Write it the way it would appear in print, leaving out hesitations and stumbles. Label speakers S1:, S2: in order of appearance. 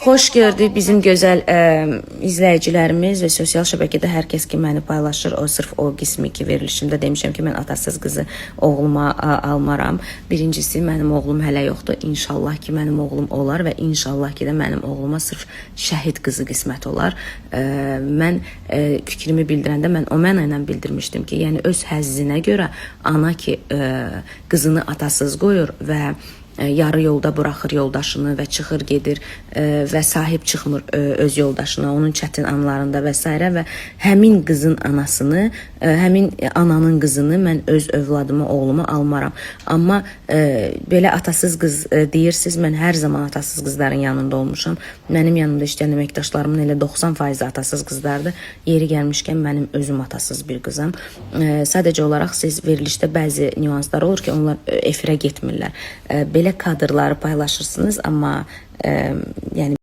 S1: Xoş gördük bizim gözəl izləyicilərimiz və sosial şəbəkədə hər kəs ki məni paylaşır. O sırf o qismi ki verilişimdə demişəm ki, mən atasız qızı oğluma almaram. Birincisi, mənim oğlum hələ yoxdur. İnşallah ki, mənim oğlum olar və inşallah ki də mənim oğluma sırf şəhid qızı qismət olar. Mən fikrimi bildirəndə mən o mənayla bildirmişdim ki, yəni öz həzzinə görə ana ki qızını atasız qoyur və yarı yolda buraxır yoldaşını və çıxır gedir və sahib çıxmır öz yoldaşına, onun çətin anlarında və s. və həmin qızın anasını, həmin ananın qızını mən öz övladıma, oğluma almaram. Amma belə atasız qız deyirsiniz, mən hər zaman atasız qızların yanında olmuşam. Mənim yanımda işləyən əməkdaşlarımın elə 90% atasız qızlardır. Yeri gəlmişkən mənim özüm atasız bir qızam. Sadəcə olaraq siz verilişdə bəzi nüanslar olur ki, onlar efirə getmirlər. Belə kadrları paylaşırsınız, amma yəni